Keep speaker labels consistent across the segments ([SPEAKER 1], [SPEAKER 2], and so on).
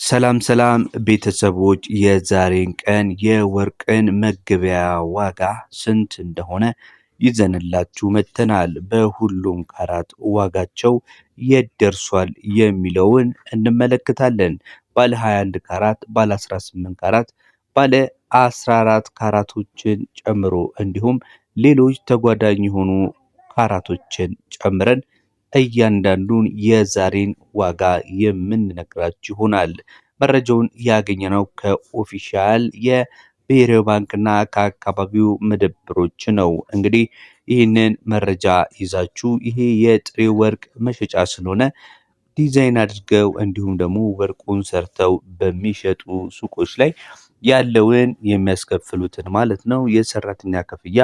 [SPEAKER 1] ሰላም ሰላም ቤተሰቦች የዛሬን ቀን የወርቅን መገበያ ዋጋ ስንት እንደሆነ ይዘንላችሁ መጥተናል። በሁሉም ካራት ዋጋቸው የት ደርሷል የሚለውን እንመለከታለን። ባለ 21 ካራት፣ ባለ 18 ካራት፣ ባለ 14 ካራቶችን ጨምሮ እንዲሁም ሌሎች ተጓዳኝ የሆኑ ካራቶችን ጨምረን እያንዳንዱን የዛሬን ዋጋ የምንነግራችሁ ይሆናል። መረጃውን ያገኘነው ከኦፊሻል የብሔራዊ ባንክና ከአካባቢው መደብሮች ነው። እንግዲህ ይህንን መረጃ ይዛችሁ ይሄ የጥሬ ወርቅ መሸጫ ስለሆነ ዲዛይን አድርገው እንዲሁም ደግሞ ወርቁን ሰርተው በሚሸጡ ሱቆች ላይ ያለውን የሚያስከፍሉትን ማለት ነው የሰራተኛ ክፍያ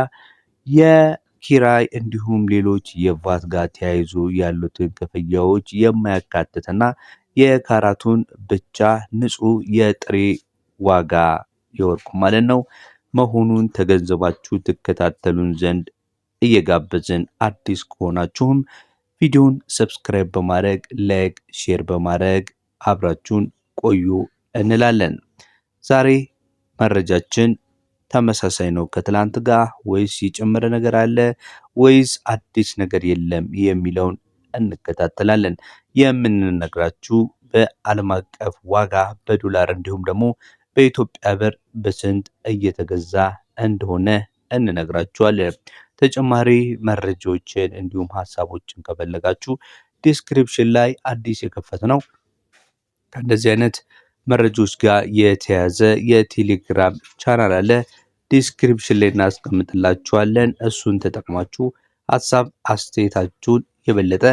[SPEAKER 1] ኪራይ እንዲሁም ሌሎች የቫት ጋር ተያይዞ ያሉትን ክፍያዎች የማያካትትና የካራቱን ብቻ ንጹህ የጥሬ ዋጋ የወርቁ ማለት ነው መሆኑን ተገንዘባችሁ ትከታተሉን ዘንድ እየጋበዝን አዲስ ከሆናችሁም ቪዲዮን ሰብስክራይብ በማድረግ ላይክ፣ ሼር በማድረግ አብራችሁን ቆዩ እንላለን። ዛሬ መረጃችን ተመሳሳይ ነው ከትላንት ጋር ወይስ የጨመረ ነገር አለ ወይስ አዲስ ነገር የለም የሚለውን እንከታተላለን። የምንነግራችሁ በዓለም አቀፍ ዋጋ በዶላር እንዲሁም ደግሞ በኢትዮጵያ ብር በስንት እየተገዛ እንደሆነ እንነግራችኋለን። ተጨማሪ መረጃዎችን እንዲሁም ሐሳቦችን ከፈለጋችሁ ዲስክሪፕሽን ላይ አዲስ የከፈትነው ከእንደዚህ አይነት መረጃዎች ጋር የተያዘ የቴሌግራም ቻናል አለ። ዲስክሪፕሽን ላይ እናስቀምጥላችኋለን። እሱን ተጠቅማችሁ ሐሳብ አስተያየታችሁን የበለጠ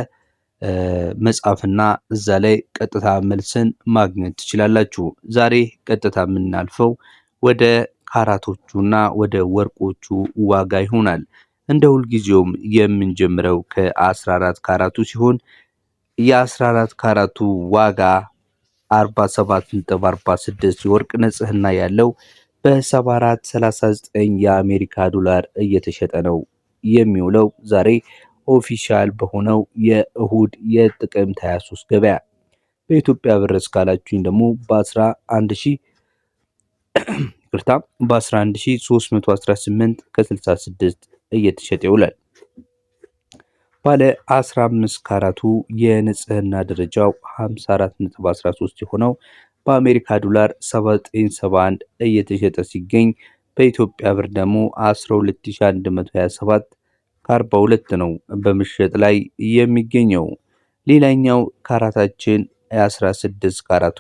[SPEAKER 1] መጻፍና እዛ ላይ ቀጥታ መልስን ማግኘት ትችላላችሁ። ዛሬ ቀጥታ የምናልፈው ወደ ካራቶቹና ወደ ወርቆቹ ዋጋ ይሆናል። እንደ ሁልጊዜውም የምንጀምረው ከ14 ካራቱ ሲሆን የ14 ካራቱ ዋጋ 47.46 የወርቅ ንጽህና ያለው በ74.39 የአሜሪካ ዶላር እየተሸጠ ነው የሚውለው ዛሬ ኦፊሻል በሆነው የእሁድ የጥቅምት 23 ገበያ። በኢትዮጵያ ብር እስካላችሁኝ ደግሞ በ11318 ከ66 እየተሸጠ ይውላል። ባለ 15 ካራቱ የንጽህና ደረጃው 54.13 የሆነው በአሜሪካ ዶላር 7971 እየተሸጠ ሲገኝ በኢትዮጵያ ብር ደግሞ 12127 ከ42 ነው በመሸጥ ላይ የሚገኘው። ሌላኛው ካራታችን 16 ካራቱ